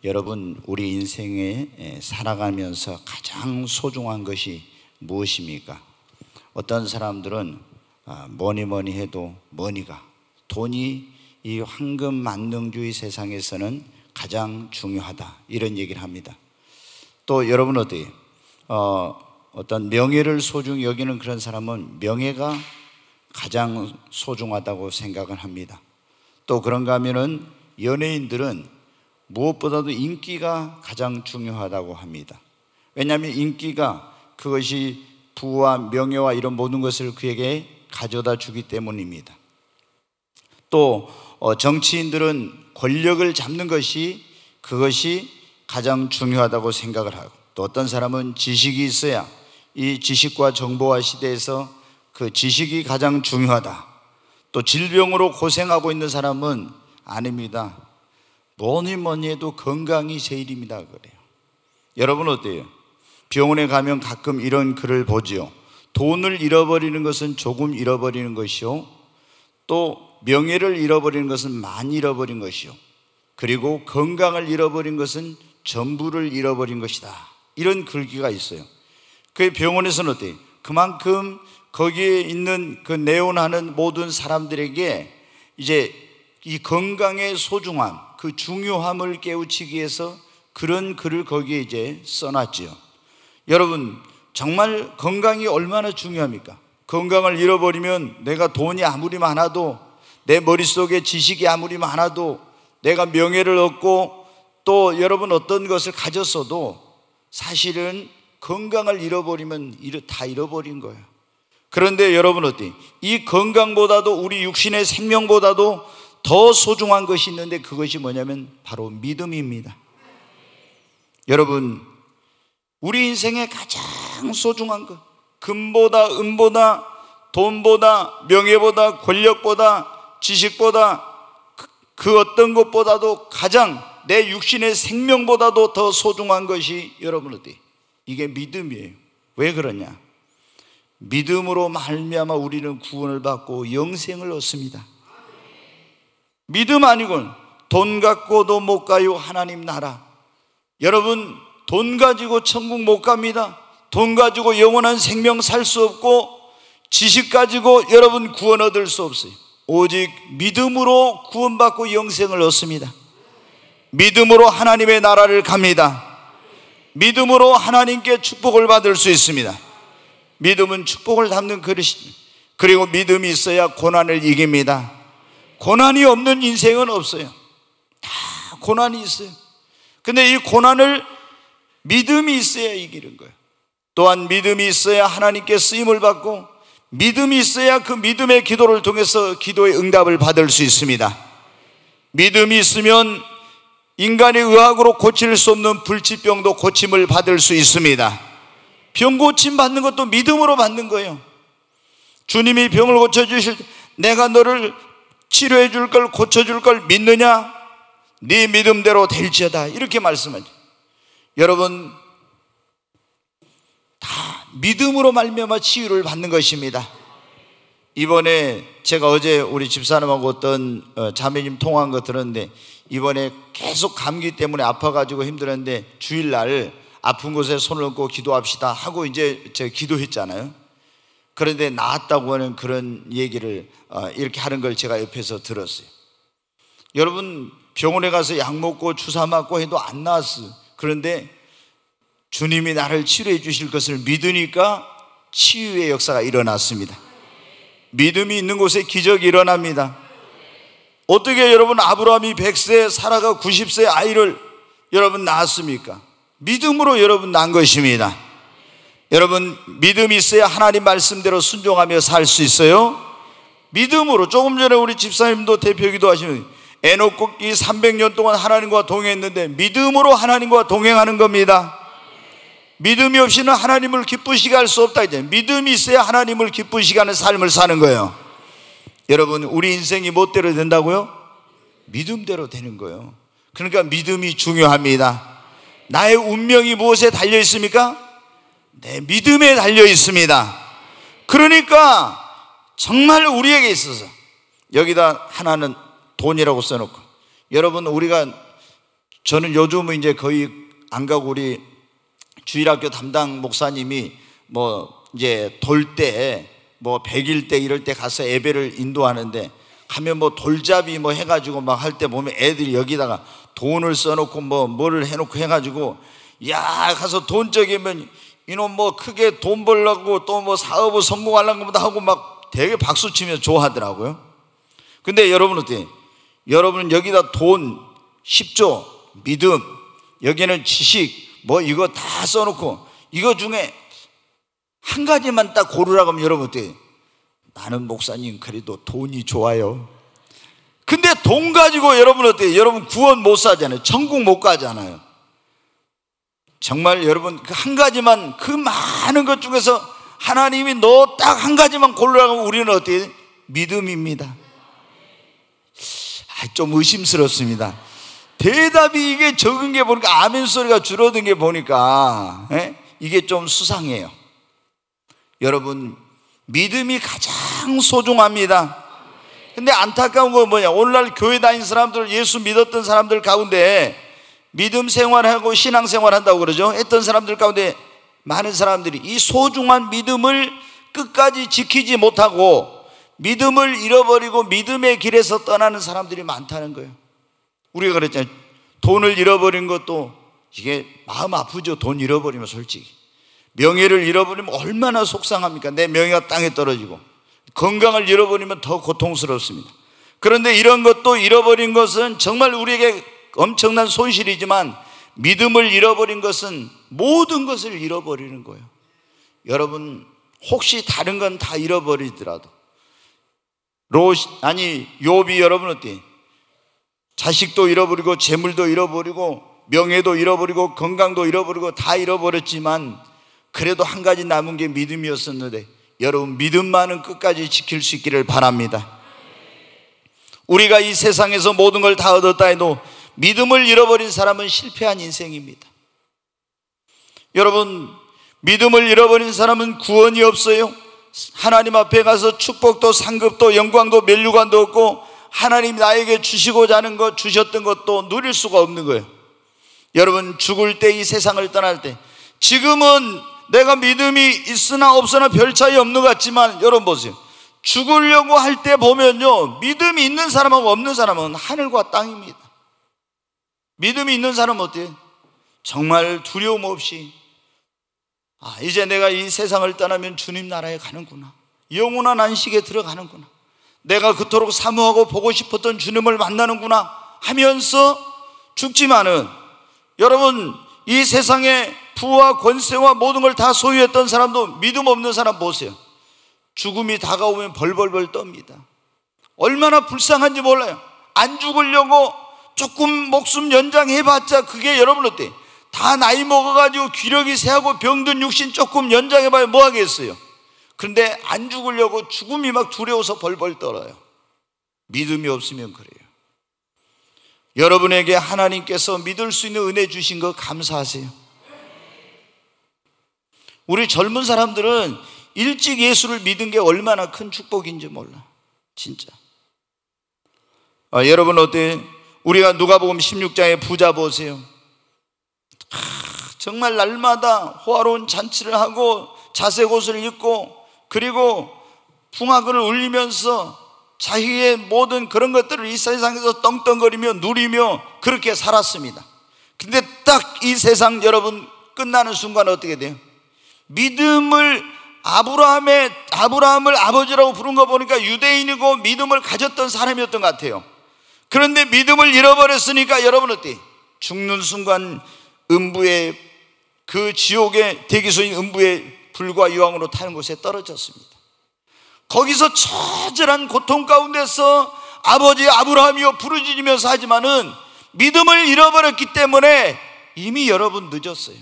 여러분, 우리 인생에 살아가면서 가장 소중한 것이 무엇입니까? 어떤 사람들은 뭐니 해도 머니가, 돈이 이 황금 만능주의 세상에서는 가장 중요하다, 이런 얘기를 합니다. 또 여러분 어때요? 어떤 명예를 소중히 여기는 그런 사람은 명예가 가장 소중하다고 생각을 합니다. 또 그런가 하면은 연예인들은 무엇보다도 인기가 가장 중요하다고 합니다. 왜냐하면 인기가, 그것이 부와 명예와 이런 모든 것을 그에게 가져다 주기 때문입니다. 또 정치인들은 권력을 잡는 것이, 그것이 가장 중요하다고 생각을 하고, 또 어떤 사람은 지식이 있어야, 이 지식과 정보화 시대에서 그 지식이 가장 중요하다. 또 질병으로 고생하고 있는 사람은 아닙니다. 뭐니 해도 건강이 제일입니다 그래요. 여러분 어때요? 병원에 가면 가끔 이런 글을 보지요. 돈을 잃어버리는 것은 조금 잃어버리는 것이요, 또 명예를 잃어버리는 것은 많이 잃어버린 것이요, 그리고 건강을 잃어버린 것은 전부를 잃어버린 것이다, 이런 글귀가 있어요. 그 병원에서는 어때요? 그만큼 거기에 있는 그 내원하는 모든 사람들에게 이제 이 건강의 소중함, 그 중요함을 깨우치기 위해서 그런 글을 거기에 이제 써놨지요. 여러분, 정말 건강이 얼마나 중요합니까? 건강을 잃어버리면 내가 돈이 아무리 많아도, 내 머릿속에 지식이 아무리 많아도, 내가 명예를 얻고 또 여러분 어떤 것을 가졌어도 사실은 건강을 잃어버리면 다 잃어버린 거예요. 그런데 여러분 어때요? 이 건강보다도, 우리 육신의 생명보다도 더 소중한 것이 있는데, 그것이 뭐냐면 바로 믿음입니다. 여러분, 우리 인생에 가장 소중한 것, 금보다 은보다 돈보다 명예보다 권력보다 지식보다 그 어떤 것보다도 가장 내 육신의 생명보다도 더 소중한 것이, 여러분 어때요? 이게 믿음이에요. 왜 그러냐? 믿음으로 말미암아 우리는 구원을 받고 영생을 얻습니다. 믿음 아니고는 돈 갖고도 못 가요 하나님 나라. 여러분, 돈 가지고 천국 못 갑니다. 돈 가지고 영원한 생명 살 수 없고, 지식 가지고 여러분 구원 얻을 수 없어요. 오직 믿음으로 구원받고 영생을 얻습니다. 믿음으로 하나님의 나라를 갑니다. 믿음으로 하나님께 축복을 받을 수 있습니다. 믿음은 축복을 담는 그릇입니다. 그리고 믿음이 있어야 고난을 이깁니다. 고난이 없는 인생은 없어요. 다 고난이 있어요. 근데 이 고난을 믿음이 있어야 이기는 거예요. 또한 믿음이 있어야 하나님께 쓰임을 받고, 믿음이 있어야 그 믿음의 기도를 통해서 기도의 응답을 받을 수 있습니다. 믿음이 있으면 인간의 의학으로 고칠 수 없는 불치병도 고침을 받을 수 있습니다. 병 고침 받는 것도 믿음으로 받는 거예요. 주님이 병을 고쳐주실 때, 내가 너를 치료해 줄 걸, 고쳐줄 걸 믿느냐? 네 믿음대로 될지어다, 이렇게 말씀하죠. 여러분, 다 믿음으로 말미암아 치유를 받는 것입니다. 이번에 제가 어제 우리 집사람하고 어떤 자매님 통화한 거 들었는데, 이번에 계속 감기 때문에 아파가지고 힘들었는데 주일날 아픈 곳에 손을 얹고 기도합시다 하고 이제 제가 기도했잖아요. 그런데 나았다고 하는 그런 얘기를 이렇게 하는 걸 제가 옆에서 들었어요. 여러분, 병원에 가서 약 먹고 주사 맞고 해도 안 나았어요. 그런데 주님이 나를 치료해 주실 것을 믿으니까 치유의 역사가 일어났습니다. 믿음이 있는 곳에 기적이 일어납니다. 어떻게 여러분 아브라함이 100세, 사라가 90세 아이를 여러분 낳았습니까? 믿음으로 여러분 낳은 것입니다. 여러분, 믿음이 있어야 하나님 말씀대로 순종하며 살 수 있어요. 믿음으로. 조금 전에 우리 집사님도 대표기도 하시는, 에녹이 300년 동안 하나님과 동행했는데 믿음으로 하나님과 동행하는 겁니다. 믿음이 없이는 하나님을 기쁘시게 할 수 없다. 이제 믿음이 있어야 하나님을 기쁘시게 하는 삶을 사는 거예요. 여러분, 우리 인생이 뭐대로 된다고요? 믿음대로 되는 거예요. 그러니까 믿음이 중요합니다. 나의 운명이 무엇에 달려 있습니까? 내 믿음에 달려 있습니다. 그러니까 정말 우리에게 있어서, 여기다 하나는 돈이라고 써놓고, 여러분, 우리가 저는 요즘은 이제 거의 안 가고 우리 주일학교 담당 목사님이 뭐 이제 돌 때 뭐 100일 때 이럴 때 가서 예배를 인도하는데 가면 뭐 돌잡이 뭐 해가지고 막 할 때 보면 애들이 여기다가 돈을 써놓고 뭐 뭐를 해놓고 해가지고 야 가서 돈 적이면 이놈 뭐 크게 돈 벌려고 또 뭐 사업을 성공하려고 하고 막 되게 박수 치면서 좋아하더라고요. 근데 여러분 어때요? 여러분은 여기다 돈 10조 믿음 여기는 지식 뭐 이거 다 써놓고 이거 중에 한 가지만 딱 고르라고 하면 여러분 어때요? 나는 목사님 그래도 돈이 좋아요. 근데 돈 가지고 여러분 어때요? 여러분 구원 못 사잖아요. 천국 못 가잖아요. 정말 여러분 그 한 가지만 그 많은 것 중에서 하나님이 너 딱 한 가지만 고르라고 하면 우리는 어때요? 믿음입니다. 좀 의심스럽습니다. 대답이 이게 적은 게 보니까 아멘 소리가 줄어든 게 보니까 이게 좀 수상해요. 여러분 믿음이 가장 소중합니다. 근데 안타까운 건 뭐냐, 오늘날 교회 다니는 사람들, 예수 믿었던 사람들 가운데 믿음 생활하고 신앙 생활한다고 그러죠. 했던 사람들 가운데 많은 사람들이 이 소중한 믿음을 끝까지 지키지 못하고 믿음을 잃어버리고 믿음의 길에서 떠나는 사람들이 많다는 거예요. 우리가 그랬잖아요. 돈을 잃어버린 것도 이게 마음 아프죠. 돈 잃어버리면 솔직히. 명예를 잃어버리면 얼마나 속상합니까? 내 명예가 땅에 떨어지고. 건강을 잃어버리면 더 고통스럽습니다. 그런데 이런 것도 잃어버린 것은 정말 우리에게 엄청난 손실이지만 믿음을 잃어버린 것은 모든 것을 잃어버리는 거예요. 여러분 혹시 다른 건 다 잃어버리더라도 욥이 여러분 어때? 자식도 잃어버리고 재물도 잃어버리고 명예도 잃어버리고 건강도 잃어버리고 다 잃어버렸지만 그래도 한 가지 남은 게 믿음이었었는데 여러분 믿음만은 끝까지 지킬 수 있기를 바랍니다. 우리가 이 세상에서 모든 걸 다 얻었다 해도 믿음을 잃어버린 사람은 실패한 인생입니다. 여러분 믿음을 잃어버린 사람은 구원이 없어요. 하나님 앞에 가서 축복도 상급도 영광도 면류관도 없고 하나님 나에게 주시고자 하는 것 주셨던 것도 누릴 수가 없는 거예요. 여러분 죽을 때 이 세상을 떠날 때 지금은 내가 믿음이 있으나 없으나 별 차이 없는 것 같지만 여러분 보세요. 죽으려고 할 때 보면요 믿음이 있는 사람하고 없는 사람은 하늘과 땅입니다. 믿음이 있는 사람은 어때요? 정말 두려움 없이 이제 내가 이 세상을 떠나면 주님 나라에 가는구나, 영원한 안식에 들어가는구나, 내가 그토록 사모하고 보고 싶었던 주님을 만나는구나 하면서 죽지만은 여러분 이 세상에 부와 권세와 모든 걸 다 소유했던 사람도 믿음 없는 사람 보세요. 죽음이 다가오면 벌벌벌 떱니다. 얼마나 불쌍한지 몰라요. 안 죽으려고 조금 목숨 연장해봤자 그게 여러분 어때? 다 나이 먹어가지고 기력이 쇠하고 병든 육신 조금 연장해봐야 뭐 하겠어요. 그런데 안 죽으려고 죽음이 막 두려워서 벌벌 떨어요. 믿음이 없으면 그래요. 여러분에게 하나님께서 믿을 수 있는 은혜 주신 거 감사하세요. 우리 젊은 사람들은 일찍 예수를 믿은 게 얼마나 큰 축복인지 몰라. 진짜. 여러분 어때요? 우리가 누가복음 16장의 부자 보세요. 정말 날마다 호화로운 잔치를 하고 자색 옷을 입고 그리고 풍악을 울리면서 자기의 모든 그런 것들을 이 세상에서 떵떵거리며 누리며 그렇게 살았습니다. 근데 딱 이 세상 여러분 끝나는 순간 어떻게 돼요? 믿음을 아브라함을 아버지라고 부른 거 보니까 유대인이고 믿음을 가졌던 사람이었던 것 같아요. 그런데 믿음을 잃어버렸으니까 여러분 어때요? 죽는 순간 음부의 그 지옥의 대기소인 음부의 불과 유황으로 타는 곳에 떨어졌습니다. 거기서 처절한 고통 가운데서 아버지 아브라함이여 부르짖으면서 하지만은 믿음을 잃어버렸기 때문에 이미 여러분 늦었어요.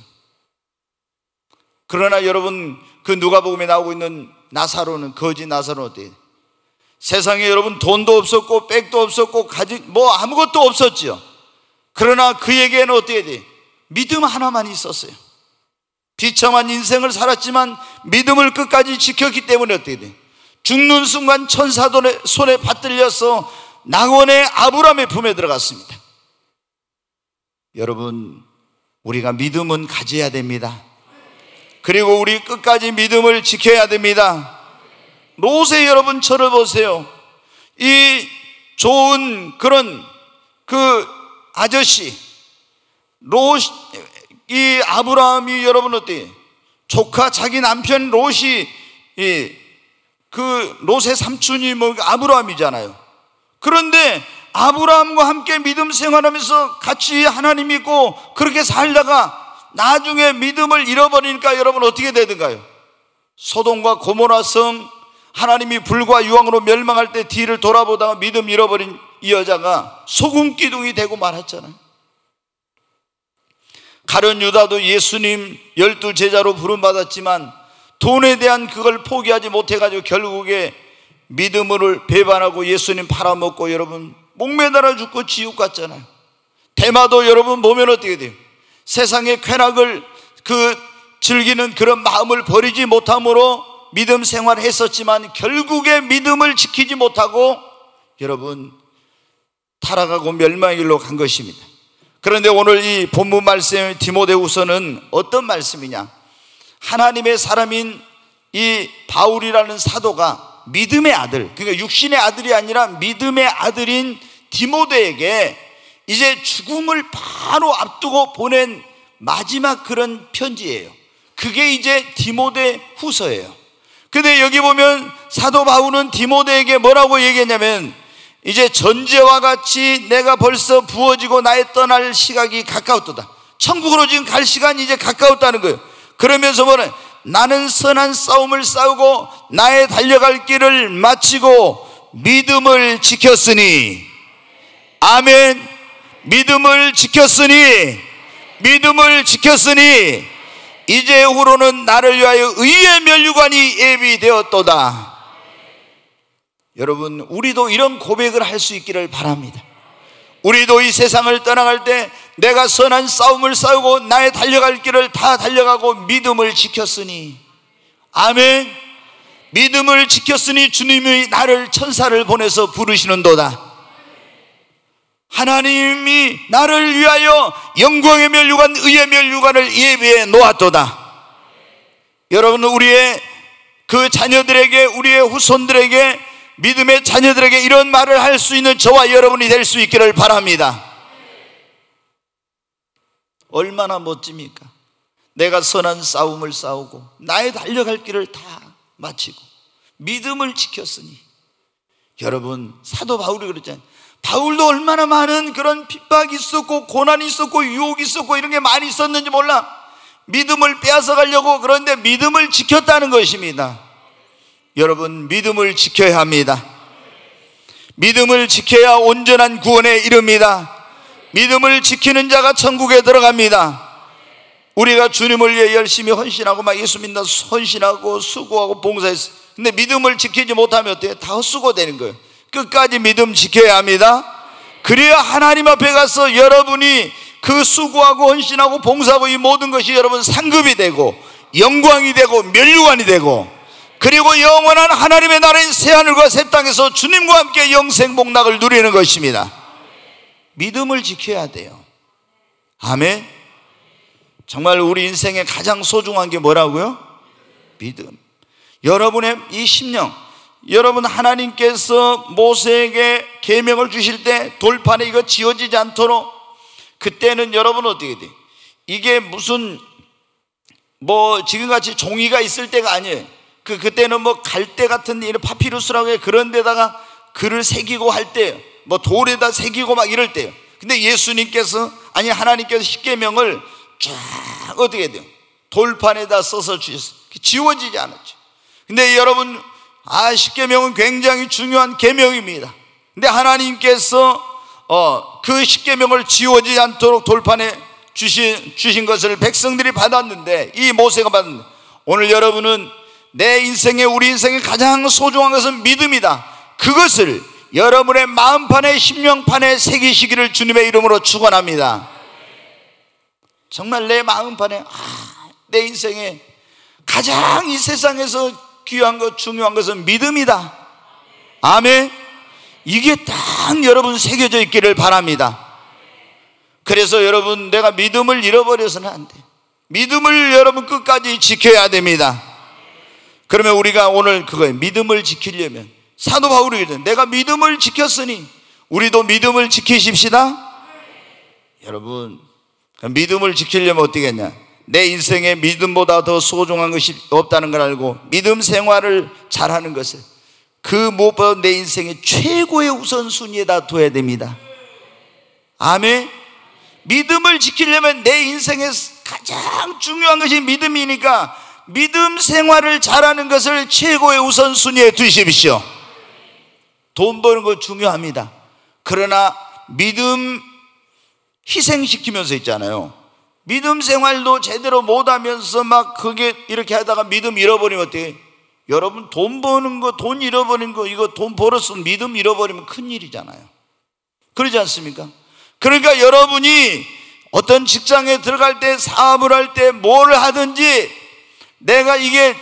그러나 여러분 그 누가복음에 나오고 있는 나사로는 거지 나사로는 어때요? 세상에 여러분 돈도 없었고 백도 없었고 뭐 아무것도 없었죠. 그러나 그에게는 어떻게 돼? 믿음 하나만 있었어요. 비참한 인생을 살았지만 믿음을 끝까지 지켰기 때문에 어떻게 돼? 죽는 순간 천사들의 손에 받들려서 낙원의 아브라함의 품에 들어갔습니다. 여러분, 우리가 믿음은 가져야 됩니다. 그리고 우리 끝까지 믿음을 지켜야 됩니다. 롯의 여러분 저를 보세요. 이 좋은 그런 그 아저씨 롯, 이 아브라함이 여러분 어때요? 조카 자기 남편 롯이 그 롯의 삼촌이 뭐 아브라함이잖아요. 그런데 아브라함과 함께 믿음 생활하면서 같이 하나님 믿고 그렇게 살다가 나중에 믿음을 잃어버리니까 여러분 어떻게 되든가요? 소돔과 고모라 성 하나님이 불과 유황으로 멸망할 때 뒤를 돌아보다가 믿음 잃어버린 이 여자가 소금 기둥이 되고 말았잖아요. 가룟 유다도 예수님 12제자로 부름받았지만 돈에 대한 그걸 포기하지 못해가지고 결국에 믿음을 배반하고 예수님 팔아먹고 여러분 목매달아 죽고 지옥 갔잖아요. 대마도 여러분 보면 어떻게 돼요? 세상의 쾌락을 즐기는 그런 마음을 버리지 못함으로 믿음 생활했었지만 결국에 믿음을 지키지 못하고 여러분 타락하고 멸망의 길로 간 것입니다. 그런데 오늘 이 본문 말씀 디모데후서는 어떤 말씀이냐? 하나님의 사람인 이 바울이라는 사도가 믿음의 아들, 그러니까 육신의 아들이 아니라 믿음의 아들인 디모데에게 이제 죽음을 바로 앞두고 보낸 마지막 그런 편지예요. 그게 이제 디모데후서예요. 근데 여기 보면 사도 바울은 디모데에게 뭐라고 얘기했냐면 이제 전제와 같이 내가 벌써 부어지고 나의 떠날 시각이 가까웠도다. 천국으로 지금 갈 시간이 이제 가까웠다는 거예요. 그러면서 뭐래? 나는 선한 싸움을 싸우고 나의 달려갈 길을 마치고 믿음을 지켰으니, 아멘. 믿음을 지켰으니 이제후로는 나를 위하여 의의 면류관이 예비되었도다. 여러분, 우리도 이런 고백을 할 수 있기를 바랍니다. 우리도 이 세상을 떠나갈 때 내가 선한 싸움을 싸우고 나의 달려갈 길을 다 달려가고 믿음을 지켰으니, 아멘. 믿음을 지켰으니 주님이 나를 천사를 보내서 부르시는도다. 하나님이 나를 위하여 영광의 면류관, 의의 면류관을 예비해 놓았도다. 여러분, 우리의 그 자녀들에게, 우리의 후손들에게, 믿음의 자녀들에게 이런 말을 할 수 있는 저와 여러분이 될 수 있기를 바랍니다. 얼마나 멋집니까? 내가 선한 싸움을 싸우고 나의 달려갈 길을 다 마치고 믿음을 지켰으니. 여러분, 사도 바울이 그랬잖아요. 바울도 얼마나 많은 그런 핍박이 있었고 고난이 있었고 유혹이 있었고 이런 게 많이 있었는지 몰라. 믿음을 빼앗아 가려고, 그런데 믿음을 지켰다는 것입니다. 여러분, 믿음을 지켜야 합니다. 믿음을 지켜야 온전한 구원에 이릅니다. 믿음을 지키는 자가 천국에 들어갑니다. 우리가 주님을 위해 열심히 헌신하고 막 예수 믿는다 헌신하고 수고하고 봉사했어. 근데 믿음을 지키지 못하면 어때요? 다 헛수고 되는 거예요. 끝까지 믿음 지켜야 합니다. 그래야 하나님 앞에 가서 여러분이 그 수고하고 헌신하고 봉사하고 이 모든 것이 여러분 상급이 되고 영광이 되고 면류관이 되고, 그리고 영원한 하나님의 나라인 새하늘과 새 땅에서 주님과 함께 영생 복락을 누리는 것입니다. 믿음을 지켜야 돼요. 아멘. 정말 우리 인생에 가장 소중한 게 뭐라고요? 믿음. 여러분의 이 심령, 여러분, 하나님께서 모세에게 계명을 주실 때 돌판에 이거 지어지지 않도록, 그때는 여러분 어떻게 돼? 이게 무슨 뭐 지금같이 종이가 있을 때가 아니에요. 그때는 뭐 갈대 같은 이런 파피루스라고 해, 그런 데다가 글을 새기고 할 때예요. 뭐 돌에다 새기고 막 이럴 때예요. 근데 예수님께서, 아니 하나님께서 십계명을 쫙 어떻게 돼요? 돌판에다 써서 주셨어요. 지워지지 않았죠. 근데 여러분, 십계명은 굉장히 중요한 계명입니다. 근데 하나님께서 그 십계명을 지워지지 않도록 돌판에 주신 것을 백성들이 받았는데, 이 모세가 받았는데, 오늘 여러분은 내 인생에, 우리 인생에 가장 소중한 것은 믿음이다. 그것을 여러분의 마음판에, 심령판에 새기시기를 주님의 이름으로 축원합니다. 정말 내 마음판에, 내 인생에 가장 이 세상에서 귀한 것, 중요한 것은 믿음이다. 아멘. 이게 딱 여러분 새겨져 있기를 바랍니다. 그래서 여러분, 내가 믿음을 잃어버려서는 안 돼. 믿음을 여러분 끝까지 지켜야 됩니다. 그러면 우리가 오늘 그거예요. 믿음을 지키려면 사도 바울이 그러죠. 내가 믿음을 지켰으니 우리도 믿음을 지키십시다. 여러분, 믿음을 지키려면 어떻게 했냐? 내 인생에 믿음보다 더 소중한 것이 없다는 걸 알고 믿음 생활을 잘하는 것을 그 무엇보다 내 인생의 최고의 우선순위에다 둬야 됩니다. 아멘. 믿음을 지키려면 내 인생에 가장 중요한 것이 믿음이니까 믿음 생활을 잘하는 것을 최고의 우선순위에 두십시오. 돈 버는 거 중요합니다. 그러나 믿음 희생시키면서 있잖아요. 믿음 생활도 제대로 못하면서 막 그게 이렇게 하다가 믿음 잃어버리면 어때요? 여러분, 돈 버는 거, 돈 잃어버린 거, 이거 돈 벌었으면 믿음 잃어버리면 큰일이잖아요. 그러지 않습니까? 그러니까 여러분이 어떤 직장에 들어갈 때, 사업을 할 때, 뭘 하든지 내가 이게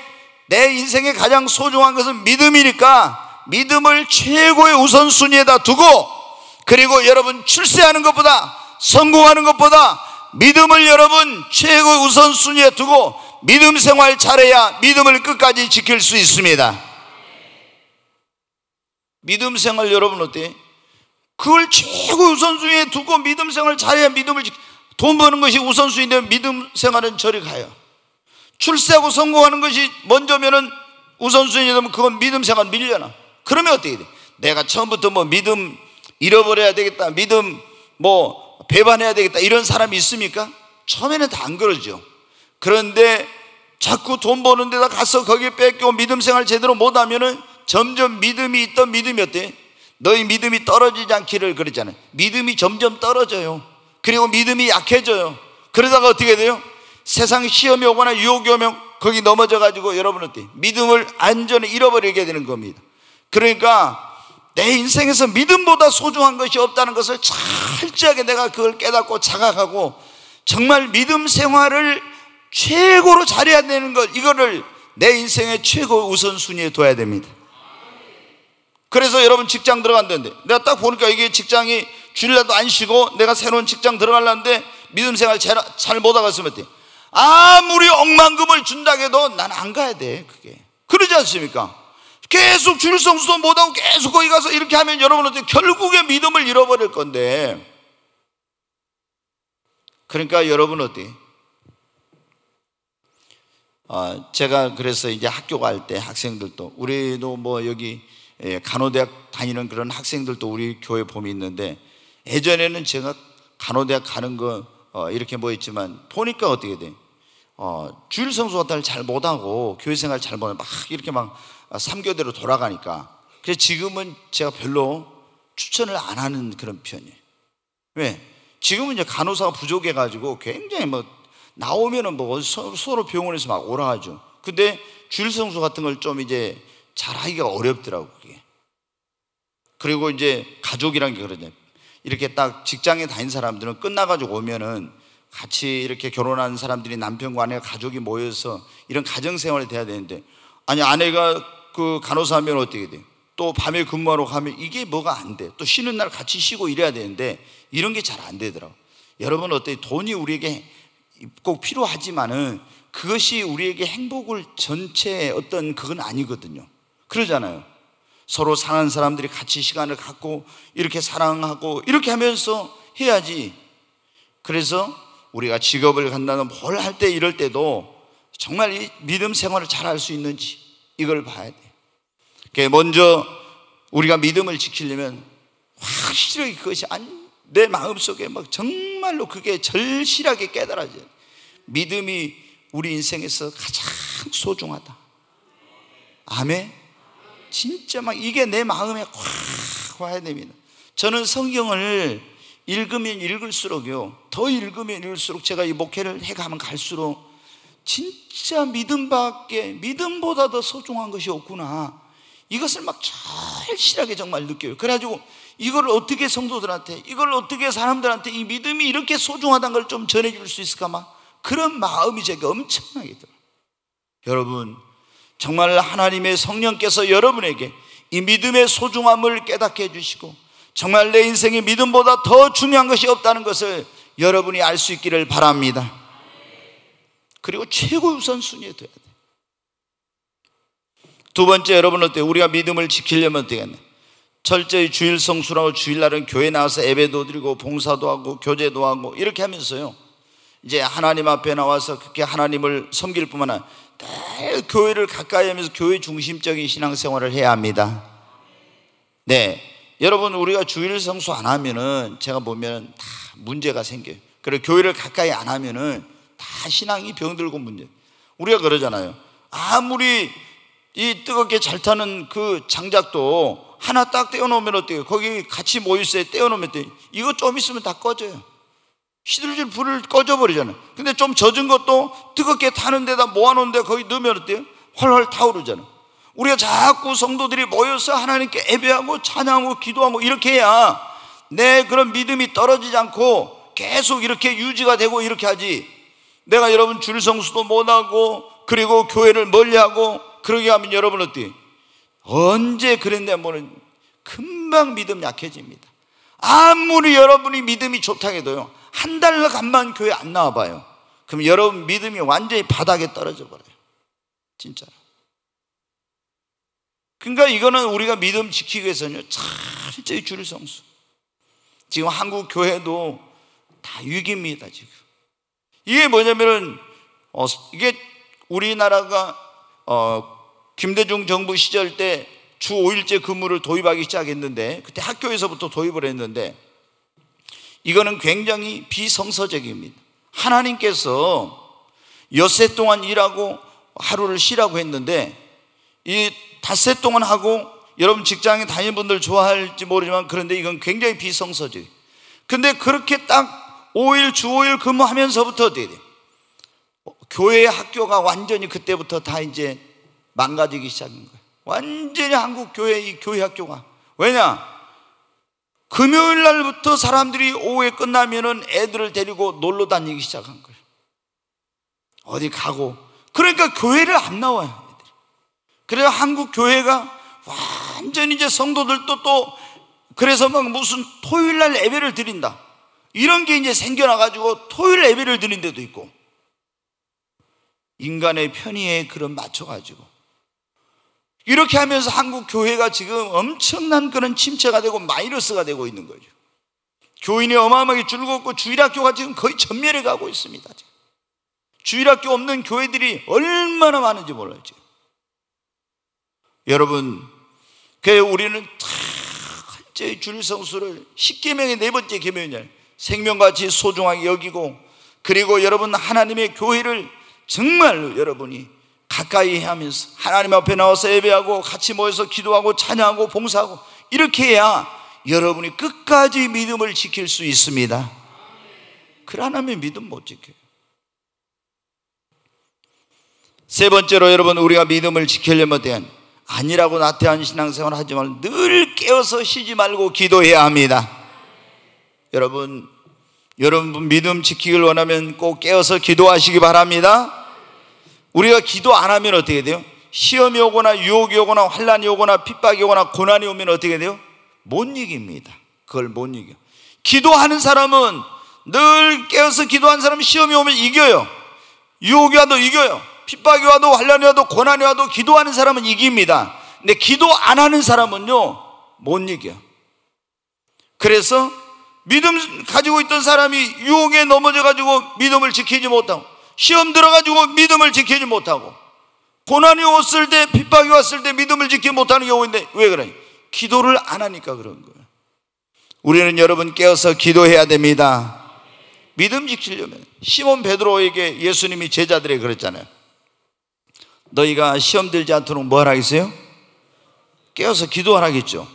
내 인생에 가장 소중한 것은 믿음이니까 믿음을 최고의 우선순위에다 두고, 그리고 여러분 출세하는 것보다, 성공하는 것보다 믿음을 여러분 최고의 우선순위에 두고 믿음 생활 잘해야 믿음을 끝까지 지킬 수 있습니다. 믿음 생활 여러분 어때요? 그걸 최고의 우선순위에 두고 믿음 생활 잘해야 믿음을 돈 버는 것이 우선순위인데 믿음 생활은 저리 가요. 출세하고 성공하는 것이 먼저면은 우선순위 되면 그건 믿음 생활 밀려나. 그러면 어떻게 돼? 내가 처음부터 뭐 믿음 잃어버려야 되겠다, 믿음 뭐 배반해야 되겠다 이런 사람이 있습니까? 처음에는 다 안 그러죠. 그런데 자꾸 돈 버는 데다 가서 거기에 뺏기고 믿음 생활 제대로 못하면은 점점 믿음이 있던 믿음이 어때? 너희 믿음이 떨어지지 않기를 그랬잖아요. 믿음이 점점 떨어져요. 그리고 믿음이 약해져요. 그러다가 어떻게 돼요? 세상 시험이 오거나 유혹이 오면 거기 넘어져 가지고 여러분 어때? 믿음을 완전히 잃어버리게 되는 겁니다. 그러니까 내 인생에서 믿음보다 소중한 것이 없다는 것을 철저하게 내가 그걸 깨닫고 자각하고 정말 믿음 생활을 최고로 잘해야 되는 것, 이거를 내 인생의 최고 우선순위에 둬야 됩니다. 그래서 여러분 직장 들어간다는데 내가 딱 보니까 이게 직장이 주일날도 안 쉬고 내가 새로운 직장 들어가려는데 믿음 생활 잘 못하겠으면 어때? 아무리 억만금을 준다고 해도 난 안 가야 돼. 그게 그러지 않습니까? 계속 주일 성수도 못하고 계속 거기 가서 이렇게 하면 여러분은 결국에 믿음을 잃어버릴 건데, 그러니까 여러분 어때? 제가 그래서 이제 학교 갈 때 학생들도, 우리도 뭐 여기 간호대학 다니는 그런 학생들도 우리 교회 보면 있는데, 예전에는 제가 간호대학 가는 거 이렇게 뭐 있지만 보니까 어떻게 돼? 주일 성수 같은 걸 잘 못하고 교회 생활 잘 못하고 막 이렇게 막 3교대로 돌아가니까, 그래서 지금은 제가 별로 추천을 안 하는 그런 편이에요. 왜? 지금은 이제 간호사가 부족해가지고 굉장히 뭐 나오면은 뭐 서로 병원에서 막 오라 하죠. 근데 주일 성수 같은 걸 좀 이제 잘 하기가 어렵더라고, 그게. 그리고 이제 가족이란 게 그러죠. 이렇게 딱 직장에 다닌 사람들은 끝나가지고 오면은 같이 이렇게 결혼한 사람들이 남편과 아내가 가족이 모여서 이런 가정생활이 돼야 되는데, 아니 아내가 그 간호사 하면 어떻게 돼? 또 밤에 근무하러 가면 이게 뭐가 안 돼. 또 쉬는 날 같이 쉬고 이래야 되는데 이런 게 잘 안 되더라고. 여러분 어때요? 돈이 우리에게 꼭 필요하지만은 그것이 우리에게 행복을 전체 어떤 그건 아니거든요. 그러잖아요. 서로 사랑하는 사람들이 같이 시간을 갖고 이렇게 사랑하고 이렇게 하면서 해야지. 그래서 우리가 직업을 간다는 뭘 할 때 이럴 때도 정말 이 믿음 생활을 잘 할 수 있는지 이걸 봐야 돼. 먼저 우리가 믿음을 지키려면 확실하게 그것이 내 마음속에 막 정말로 그게 절실하게 깨달아져요. 믿음이 우리 인생에서 가장 소중하다. 아멘. 진짜 막 이게 내 마음에 확 와야 됩니다. 저는 성경을 읽으면 읽을수록요, 더 읽으면 읽을수록 제가 이 목회를 해가면 갈수록 진짜 믿음보다 더 소중한 것이 없구나, 이것을 막 절실하게 정말 느껴요. 그래가지고 이걸 어떻게 성도들한테, 이걸 어떻게 사람들한테 이 믿음이 이렇게 소중하다는 걸 좀 전해줄 수 있을까, 막 그런 마음이 제가 엄청나게 들어요. 여러분 정말 하나님의 성령께서 여러분에게 이 믿음의 소중함을 깨닫게 해주시고, 정말 내 인생에 믿음보다 더 중요한 것이 없다는 것을 여러분이 알 수 있기를 바랍니다. 그리고 최고 우선순위에 둬야 돼. 두 번째, 여러분 어때요? 우리가 믿음을 지키려면 어떻게 하냐? 철저히 주일 성수라고 주일날은 교회 나와서 예배도 드리고 봉사도 하고 교제도 하고 이렇게 하면서요, 이제 하나님 앞에 나와서 그렇게 하나님을 섬길 뿐만 아니라 늘 교회를 가까이 하면서 교회 중심적인 신앙생활을 해야 합니다. 네, 여러분 우리가 주일 성수 안 하면은 제가 보면 다 문제가 생겨요. 그리고 교회를 가까이 안 하면은 다 신앙이 병들고 문제. 우리가 그러잖아요. 아무리 이 뜨겁게 잘 타는 그 장작도 하나 딱 떼어놓으면 어때요? 거기 같이 모일때 떼어놓으면 어때요? 이거 좀 있으면 다 꺼져요. 시들질 불을 꺼져버리잖아요. 근데 좀 젖은 것도 뜨겁게 타는 데다 모아놓은 데 거기 넣으면 어때요? 활활 타오르잖아요. 우리가 자꾸 성도들이 모여서 하나님께 예배하고 찬양하고 기도하고 이렇게 해야 내 그런 믿음이 떨어지지 않고 계속 이렇게 유지가 되고 이렇게 하지. 내가 여러분 주일 성수도 못하고 그리고 교회를 멀리하고 그러게 하면 여러분 어때요? 언제 그랬냐 모르는 금방 믿음 약해집니다. 아무리 여러분이 믿음이 좋다고 해도요, 한 달간만 교회 안 나와봐요. 그럼 여러분 믿음이 완전히 바닥에 떨어져 버려요. 진짜로. 그러니까 이거는 우리가 믿음 지키기 위해서는요, 철저히 주일 성수. 지금 한국 교회도 다 위기입니다. 지금 이게 뭐냐면은 이게 우리나라가 김대중 정부 시절 때 주 5일제 근무를 도입하기 시작했는데, 그때 학교에서부터 도입을 했는데, 이거는 굉장히 비성서적입니다. 하나님께서 엿새 동안 일하고 하루를 쉬라고 했는데, 이 닷새 동안 하고, 여러분 직장에 다니는 분들 좋아할지 모르지만 그런데 이건 굉장히 비성서적이에요. 근데 그렇게 딱 5일 주 5일 근무하면서부터 어떻게 돼요? 교회 학교가 완전히 그때부터 다 이제 망가지기 시작한 거예요. 완전히 한국 교회 이 교회 학교가. 왜냐? 금요일 날부터 사람들이 오후에 끝나면은 애들을 데리고 놀러 다니기 시작한 거예요. 어디 가고. 그러니까 교회를 안 나와요, 애들이. 그래서 한국 교회가 완전히 이제 성도들도 또 그래서 막 무슨 토요일 날 예배를 드린다, 이런 게 이제 생겨나가지고 토요일 예배를 드린 데도 있고, 인간의 편의에 그런 맞춰가지고 이렇게 하면서 한국 교회가 지금 엄청난 그런 침체가 되고 마이너스가 되고 있는 거죠. 교인이 어마어마하게 줄고 주일학교가 지금 거의 전멸해 가고 있습니다. 지금. 주일학교 없는 교회들이 얼마나 많은지 몰라요. 지금. 여러분, 그래서 우리는 철저히 주일 성수를 10계명의 네 번째 계명이냐, 생명같이 소중하게 여기고, 그리고 여러분 하나님의 교회를 정말 여러분이 가까이 하면서 하나님 앞에 나와서 예배하고 같이 모여서 기도하고 찬양하고 봉사하고 이렇게 해야 여러분이 끝까지 믿음을 지킬 수 있습니다. 그러나 하면 믿음 못 지켜요. 세 번째로 여러분, 우리가 믿음을 지키려면 대한 아니라고 나태한 신앙생활을 하지 말고 늘 깨어서 쉬지 말고 기도해야 합니다. 여러분 믿음 지키길 원하면 꼭 깨어서 기도하시기 바랍니다. 우리가 기도 안 하면 어떻게 돼요? 시험이 오거나 유혹이 오거나 환난이 오거나 핍박이 오거나 고난이 오면 어떻게 돼요? 못 이깁니다. 그걸 못 이겨. 기도하는 사람은, 늘 깨어서 기도하는 사람은 시험이 오면 이겨요. 유혹이 와도 이겨요. 핍박이 와도 환난이 와도 고난이 와도 기도하는 사람은 이깁니다. 근데 기도 안 하는 사람은요, 못 이겨. 그래서 믿음 가지고 있던 사람이 유혹에 넘어져 가지고 믿음을 지키지 못하고, 시험 들어가지고 믿음을 지키지 못하고, 고난이 왔을 때, 핍박이 왔을 때 믿음을 지키지 못하는 경우인데, 왜 그래? 기도를 안 하니까 그런 거예요. 우리는 여러분 깨어서 기도해야 됩니다. 믿음 지키려면 시몬 베드로에게 예수님이 제자들에게 그랬잖아요. 너희가 시험 들지 않도록 뭐 하라겠어요? 깨어서 기도하라겠죠.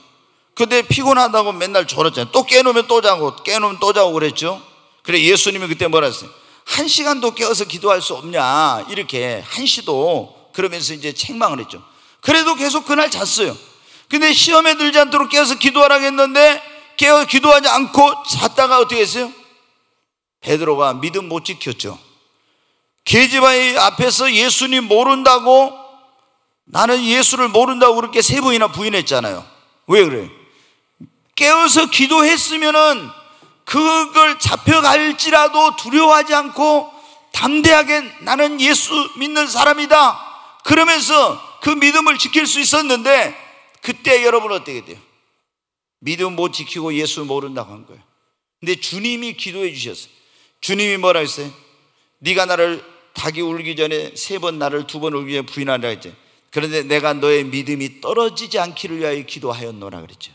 근데 피곤하다고 맨날 졸았잖아요. 또 깨놓으면 또 자고, 깨놓으면 또 자고 그랬죠. 그래 예수님이 그때 뭐라 했어요? 1시간도 깨어서 기도할 수 없냐, 이렇게 1시도, 그러면서 이제 책망을 했죠. 그래도 계속 그날 잤어요. 근데 시험에 들지 않도록 깨어서 기도하라고 했는데 깨어 기도하지 않고 잤다가 어떻게 했어요? 베드로가 믿음 못 지켰죠. 계집아이 앞에서 예수님 모른다고, 나는 예수를 모른다고 그렇게 3번이나 부인했잖아요. 왜 그래요? 깨어서 기도했으면은 그걸 잡혀갈지라도 두려워하지 않고 담대하게 나는 예수 믿는 사람이다 그러면서 그 믿음을 지킬 수 있었는데, 그때 여러분 어떻게 돼요? 믿음 못 지키고 예수 모른다고 한 거예요. 근데 주님이 기도해 주셨어요. 주님이 뭐라 했어요? 네가 나를 닭이 울기 전에 3번, 나를 2번 울기 전에 부인하라 했죠. 그런데 내가 너의 믿음이 떨어지지 않기를 위하여 기도하였노라 그랬죠.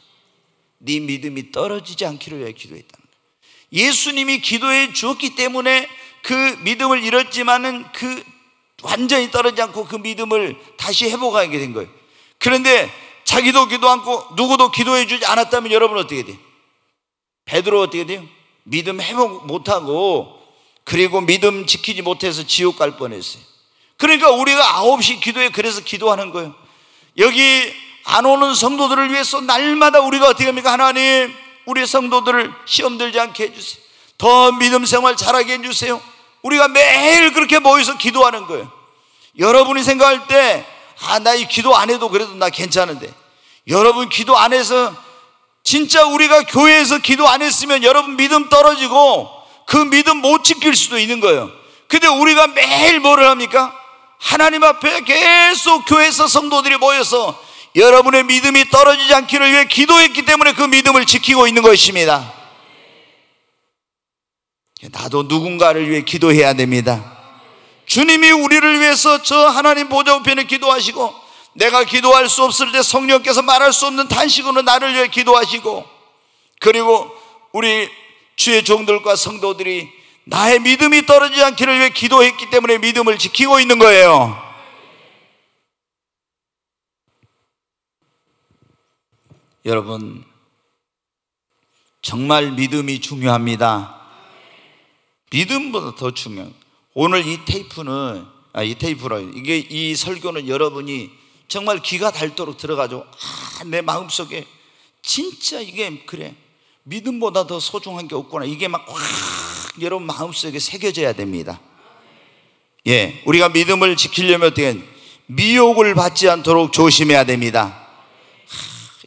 네 믿음이 떨어지지 않기를 위하여 기도했다는 거예요. 예수님이 기도해 주었기 때문에 그 믿음을 잃었지만은 완전히 떨어지지 않고 그 믿음을 다시 회복하게 된 거예요. 그런데 자기도 기도 않고 누구도 기도해 주지 않았다면 여러분 어떻게 돼요? 베드로 어떻게 돼요? 믿음 회복 못하고, 그리고 믿음 지키지 못해서 지옥 갈 뻔했어요. 그러니까 우리가 9시 기도에 그래서 기도하는 거예요. 여기 안 오는 성도들을 위해서 날마다 우리가 어떻게 합니까? 하나님, 우리 성도들을 시험 들지 않게 해주세요. 더 믿음 생활 잘하게 해주세요. 우리가 매일 그렇게 모여서 기도하는 거예요. 여러분이 생각할 때 나 이 기도 안 해도 그래도 나 괜찮은데, 여러분 기도 안 해서, 진짜 우리가 교회에서 기도 안 했으면 여러분 믿음 떨어지고 그 믿음 못 지킬 수도 있는 거예요. 근데 우리가 매일 뭐를 합니까? 하나님 앞에 계속 교회에서 성도들이 모여서 여러분의 믿음이 떨어지지 않기를 위해 기도했기 때문에 그 믿음을 지키고 있는 것입니다. 나도 누군가를 위해 기도해야 됩니다. 주님이 우리를 위해서 저 하나님 보좌 우편에 기도하시고, 내가 기도할 수 없을 때 성령께서 말할 수 없는 탄식으로 나를 위해 기도하시고, 그리고 우리 주의 종들과 성도들이 나의 믿음이 떨어지지 않기를 위해 기도했기 때문에 믿음을 지키고 있는 거예요. 여러분, 정말 믿음이 중요합니다. 믿음보다 더 중요해요. 오늘 이 테이프는, 이 설교는 여러분이 정말 귀가 닳도록 들어가지고, 내 마음속에 진짜 이게 그래, 믿음보다 더 소중한 게 없구나, 이게 막 확 여러분 마음속에 새겨져야 됩니다. 예, 우리가 믿음을 지키려면 어떻게, 미혹을 받지 않도록 조심해야 됩니다.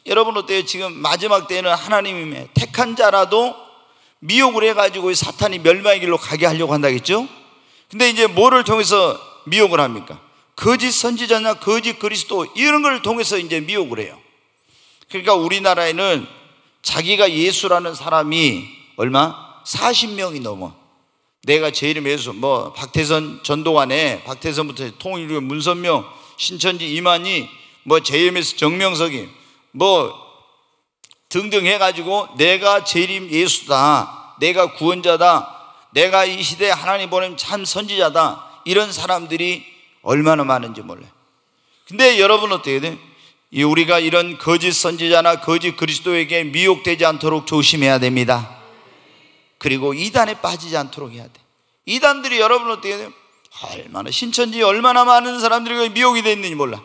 여러분 어때요? 지금 마지막 때는 하나님이 택한 자라도 미혹을 해가지고 사탄이 멸망의 길로 가게 하려고 한다겠죠? 근데 이제 뭐를 통해서 미혹을 합니까? 거짓 선지자나 거짓 그리스도, 이런 걸 통해서 이제 미혹을 해요. 그러니까 우리나라에는 자기가 예수라는 사람이 얼마? 40명이 넘어. 내가 제 이름 예수, 뭐 박태선 전도관에, 박태선부터 통일교 문선명, 신천지 이만희, 뭐 JMS 정명석이 뭐 등등 해가지고 내가 제 이름 예수다, 내가 구원자다, 내가 이 시대에 하나님 보낸 참 선지자다, 이런 사람들이 얼마나 많은지 몰라요. 근데 여러분 어떻게 돼요? 우리가 이런 거짓 선지자나 거짓 그리스도에게 미혹되지 않도록 조심해야 됩니다. 그리고 이단에 빠지지 않도록 해야 돼. 이단들이 여러분 어떻게 돼요? 얼마나 신천지에 얼마나 많은 사람들이 미혹이 되어 있는지 몰라.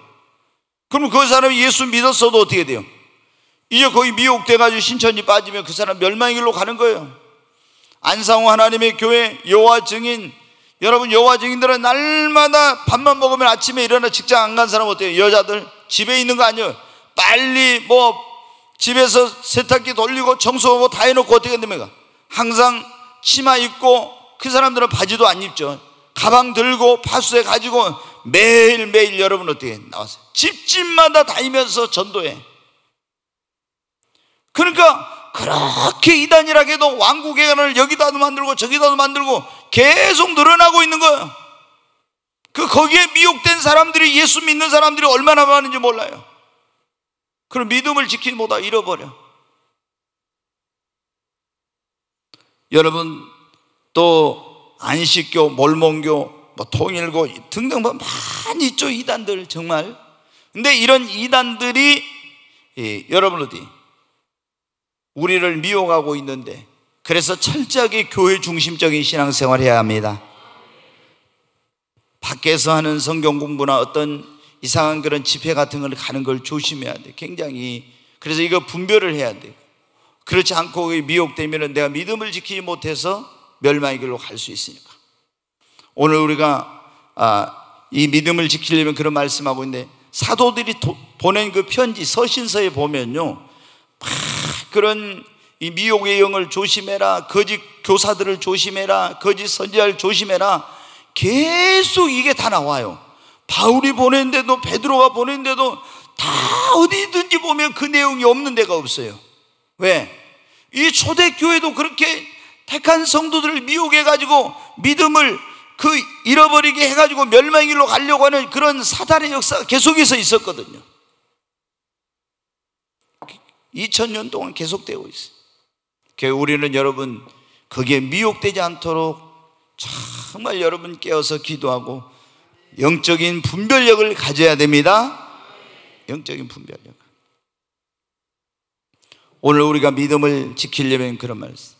그럼 그 사람이 예수 믿었어도 어떻게 돼요? 이제 거기 미혹돼가지고 신천지 빠지면 그 사람 멸망의 길로 가는 거예요. 안상호 하나님의 교회 여호와 증인, 여러분 여호와 증인들은 날마다 밥만 먹으면 아침에 일어나 직장 안 간 사람 어때요? 여자들 집에 있는 거 아니에요? 빨리 뭐 집에서 세탁기 돌리고 청소하고 다 해놓고 어떻게 됩니까? 항상 치마 입고, 그 사람들은 바지도 안 입죠. 가방 들고 파수에 가지고 매일매일 여러분 어떻게 나왔어요? 집집마다 다니면서 전도해. 그러니까 그렇게 이단이라고 해도 왕국회관을 여기다도 만들고 저기다도 만들고 계속 늘어나고 있는 거예요. 거기에 미혹된 사람들이, 예수 믿는 사람들이 얼마나 많은지 몰라요. 그럼 믿음을 지키지 못하고 잃어버려. 여러분 또 안식교, 몰몬교, 뭐 통일교 등등 뭐 많이 있죠, 이단들 정말. 근데 이런 이단들이 여러분 어디 우리를 미혹하고 있는데, 그래서 철저하게 교회 중심적인 신앙생활을 해야 합니다. 밖에서 하는 성경 공부나 어떤 이상한 그런 집회 같은 걸 가는 걸 조심해야 돼. 굉장히. 그래서 이거 분별을 해야 돼요. 그렇지 않고 미혹되면 내가 믿음을 지키지 못해서 멸망의 길로 갈 수 있으니까. 오늘 우리가 이 믿음을 지키려면 그런 말씀하고 있는데, 사도들이 보낸 그 편지 서신서에 보면요, 그런 이 미혹의 영을 조심해라, 거짓 교사들을 조심해라, 거짓 선지자를 조심해라, 계속 이게 다 나와요. 바울이 보낸데도, 베드로가 보낸데도 다 어디든지 보면 그 내용이 없는 데가 없어요. 왜? 이 초대교회도 그렇게 택한 성도들을 미혹해가지고 믿음을 잃어버리게 해가지고 멸망의 길로 가려고 하는 그런 사단의 역사가 계속해서 있었거든요. 2000년 동안 계속되고 있어요. 우리는 여러분 거기에 미혹되지 않도록 정말 여러분 깨어서 기도하고 영적인 분별력을 가져야 됩니다. 영적인 분별력. 오늘 우리가 믿음을 지키려면 그런 말씀,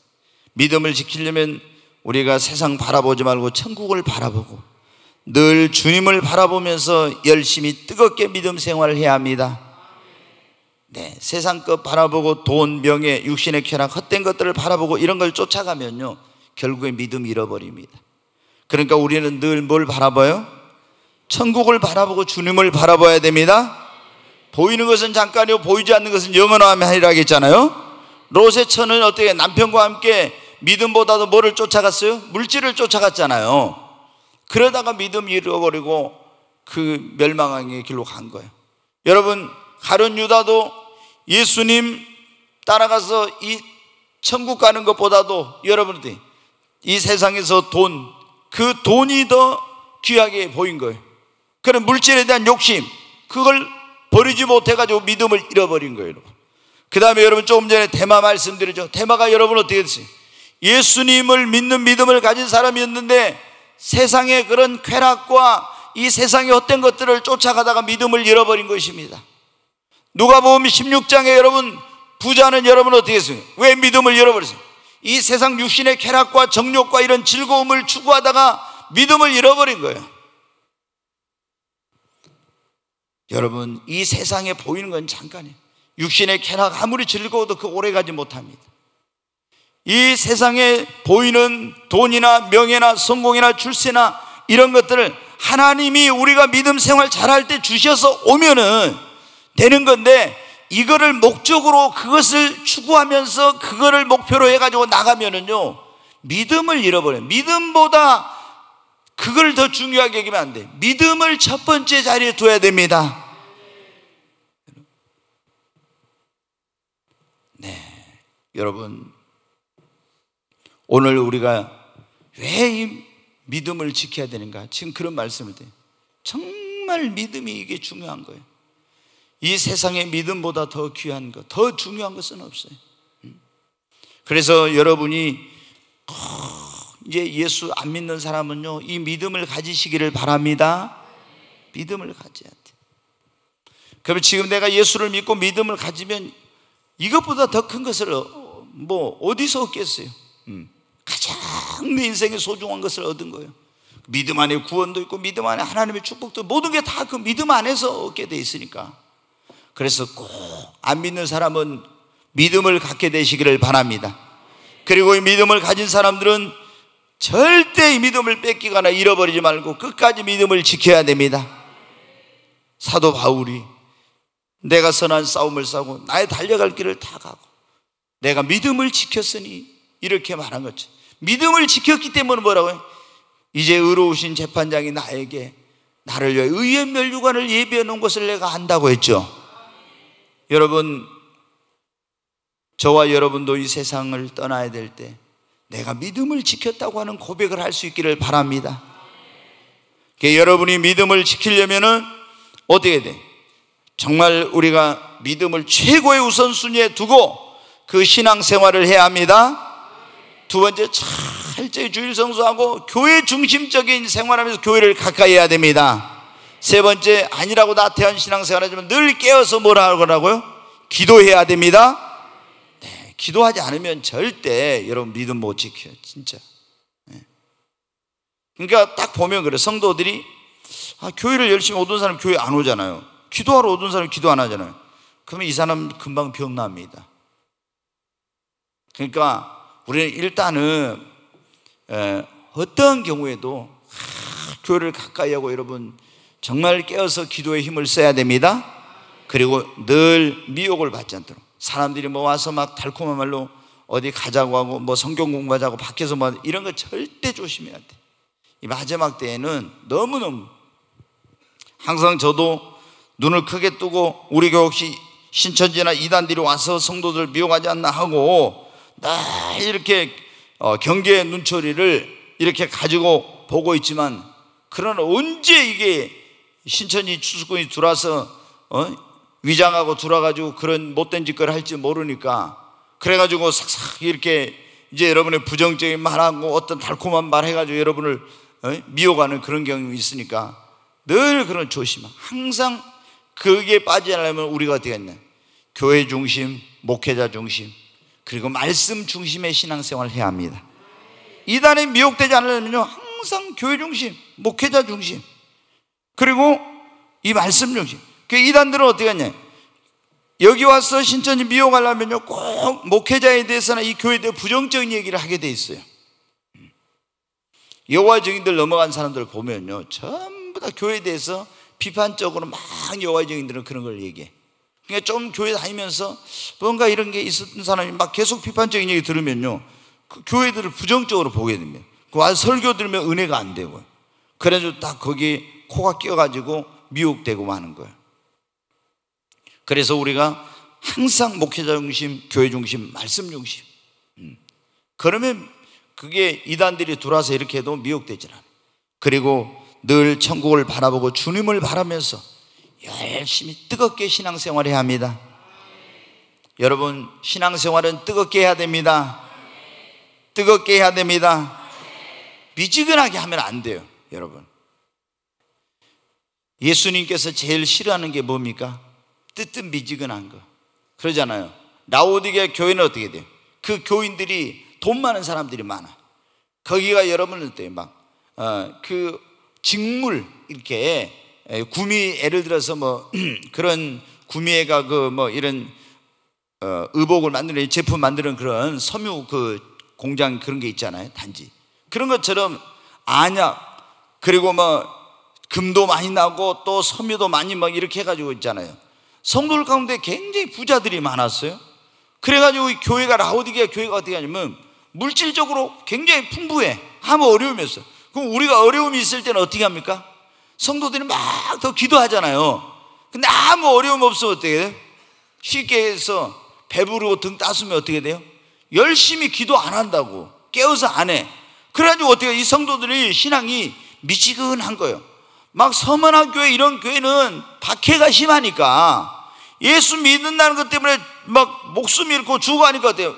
믿음을 지키려면 우리가 세상 바라보지 말고 천국을 바라보고 늘 주님을 바라보면서 열심히 뜨겁게 믿음 생활을 해야 합니다. 네, 세상 것 바라보고 돈, 명예, 육신의 쾌락, 헛된 것들을 바라보고 이런 걸 쫓아가면요 결국에 믿음 잃어버립니다. 그러니까 우리는 늘 뭘 바라봐요? 천국을 바라보고 주님을 바라봐야 됩니다. 보이는 것은 잠깐이요 보이지 않는 것은 영원하리라 했잖아요. 롯의 처는 어떻게 남편과 함께 믿음보다도 뭐를 쫓아갔어요? 물질을 쫓아갔잖아요. 그러다가 믿음 잃어버리고 그 멸망의 길로 간 거예요. 여러분 가룟 유다도 예수님 따라가서 이 천국 가는 것보다도 여러분들 이 세상에서 그 돈이 더 귀하게 보인 거예요. 그런 물질에 대한 욕심, 그걸 버리지 못해가지고 믿음을 잃어버린 거예요. 그 다음에 여러분 조금 전에 데마 말씀드렸죠. 데마가 여러분 어떻게 됐어요? 예수님을 믿는 믿음을 가진 사람이었는데 세상의 그런 쾌락과 이 세상의 헛된 것들을 쫓아가다가 믿음을 잃어버린 것입니다. 누가복음 16장에 여러분 부자는 여러분 어떻게 했어요? 왜 믿음을 잃어버렸어요? 이 세상 육신의 쾌락과 정욕과 이런 즐거움을 추구하다가 믿음을 잃어버린 거예요. 여러분 이 세상에 보이는 건 잠깐이에요. 육신의 쾌락 아무리 즐거워도 그 오래가지 못합니다. 이 세상에 보이는 돈이나 명예나 성공이나 출세나 이런 것들을 하나님이 우리가 믿음 생활 잘할 때 주셔서 오면은 되는 건데, 이거를 목적으로 그것을 추구하면서 그거를 목표로 해가지고 나가면은요 믿음을 잃어버려요. 믿음보다 그걸 더 중요하게 여기면 안 돼. 믿음을 첫 번째 자리에 둬야 됩니다. 네, 여러분 오늘 우리가 왜 이 믿음을 지켜야 되는가? 지금 그런 말씀을 드려요. 정말 믿음이 이게 중요한 거예요. 이 세상의 믿음보다 더 귀한 것, 더 중요한 것은 없어요. 그래서 여러분이 이제 예수 안 믿는 사람은요 이 믿음을 가지시기를 바랍니다. 믿음을 가져야 돼. 그러면 지금 내가 예수를 믿고 믿음을 가지면 이것보다 더 큰 것을 뭐 어디서 얻겠어요? 가장 내 인생에 소중한 것을 얻은 거예요. 믿음 안에 구원도 있고 믿음 안에 하나님의 축복도, 모든 게 다 그 믿음 안에서 얻게 돼 있으니까. 그래서 꼭 안 믿는 사람은 믿음을 갖게 되시기를 바랍니다. 그리고 이 믿음을 가진 사람들은 절대 이 믿음을 뺏기거나 잃어버리지 말고 끝까지 믿음을 지켜야 됩니다. 사도 바울이 내가 선한 싸움을 싸고 나의 달려갈 길을 다 가고 내가 믿음을 지켰으니 이렇게 말한 거죠. 믿음을 지켰기 때문에 뭐라고요? 이제 의로우신 재판장이 나에게 나를 위해 의의 멸류관을 예비해 놓은 것을 내가 안다고 했죠. 여러분, 저와 여러분도 이 세상을 떠나야 될 때 내가 믿음을 지켰다고 하는 고백을 할 수 있기를 바랍니다. 여러분이 믿음을 지키려면은 어떻게 돼? 정말 우리가 믿음을 최고의 우선순위에 두고 그 신앙생활을 해야 합니다. 두 번째, 철저히 주일 성수하고 교회 중심적인 생활하면서 교회를 가까이 해야 됩니다. 세 번째, 아니라고 나태한 신앙생활 하지만 늘 깨어서 뭐라 하라고요? 기도해야 됩니다. 네, 기도하지 않으면 절대 여러분 믿음 못 지켜요, 진짜. 네. 그러니까 딱 보면 그래. 성도들이 교회를 열심히 오던 사람 교회 안 오잖아요. 기도하러 오던 사람 기도 안 하잖아요. 그러면 이 사람 금방 병납니다. 그러니까 우리는 일단은 어떤 경우에도 교회를 가까이 하고 여러분 정말 깨어서 기도의 힘을 써야 됩니다. 그리고 늘 미혹을 받지 않도록, 사람들이 뭐 와서 막 달콤한 말로 어디 가자고 하고 뭐 성경 공부하자고 밖에서 뭐 이런 거 절대 조심해야 돼. 이 마지막 때에는 너무너무 항상 저도 눈을 크게 뜨고 우리 교회 혹시 신천지나 이단들이 와서 성도들 미혹하지 않나 하고 늘 이렇게 경계의 눈초리를 이렇게 가지고 보고 있지만, 그러나 언제 이게 신천지 추수꾼이 들어와서 위장하고 들어와가지고 그런 못된 짓거리를 할지 모르니까, 그래가지고 싹싹 이렇게 이제 여러분의 부정적인 말하고 어떤 달콤한 말 해가지고 여러분을 미혹하는 그런 경험이 있으니까 늘 그런 조심하. 항상 거기에 빠지지 않으려면 우리가 어떻게 했냐, 교회 중심, 목회자 중심, 그리고 말씀 중심의 신앙생활을 해야 합니다. 이단에 미혹되지 않으려면요, 항상 교회 중심, 목회자 중심, 그리고 이 말씀 중심. 그 이단들은 어떻게 하냐, 여기 와서 신천지 미혹하려면요 꼭 목회자에 대해서나 이 교회에 대해 부정적인 얘기를 하게 돼 있어요. 여호와의 증인들 넘어간 사람들 보면요 전부 다 교회에 대해서 비판적으로 막, 여호와의 증인들은 그런 걸 얘기해. 그러니까 좀 교회 다니면서 뭔가 이런 게 있었던 사람이 막 계속 비판적인 얘기 들으면요 그 교회들을 부정적으로 보게 됩니다. 와서 설교 들으면 은혜가 안 되고요. 그래서 딱 거기에 코가 끼어가지고 미혹되고 마는 거예요. 그래서 우리가 항상 목회자 중심, 교회 중심, 말씀 중심. 그러면 그게 이단들이 들어와서 이렇게 해도 미혹되질 않아요. 그리고 늘 천국을 바라보고 주님을 바라면서 열심히 뜨겁게 신앙생활을 해야 합니다. 여러분, 신앙생활은 뜨겁게 해야 됩니다. 뜨겁게 해야 됩니다. 미지근하게 하면 안 돼요. 여러분, 예수님께서 제일 싫어하는 게 뭡니까? 뜨뜻미지근한 거. 그러잖아요. 라오디게아 교회는 어떻게 돼요? 그 교인들이 돈 많은 사람들이 많아. 거기가 여러분은 어때요? 막 그 직물 이렇게 구미, 예를 들어서 뭐 그런 구미회가 그 뭐 이런 의복을 만드는 제품 만드는 그런 섬유 그 공장 그런 게 있잖아요. 단지 그런 것처럼 안약, 그리고 뭐 금도 많이 나고 또 섬유도 많이 막 이렇게 해가지고 있잖아요. 성도들 가운데 굉장히 부자들이 많았어요. 그래가지고 이 교회가, 라오디게아 교회가 어떻게 하냐면 물질적으로 굉장히 풍부해. 아무 어려움이 없어. 그럼 우리가 어려움이 있을 때는 어떻게 합니까? 성도들이 막 더 기도하잖아요. 근데 아무 어려움 없으면 어떻게 돼요? 쉽게 해서 배부르고 등 따스면 어떻게 돼요? 열심히 기도 안 한다고, 깨어서 안 해. 그래가지고 어떻게 이 성도들이 신앙이 미지근한 거예요. 막 서문화 교회 이런 교회는 박해가 심하니까 예수 믿는다는 것 때문에 막 목숨 잃고 죽어가니까 어때요?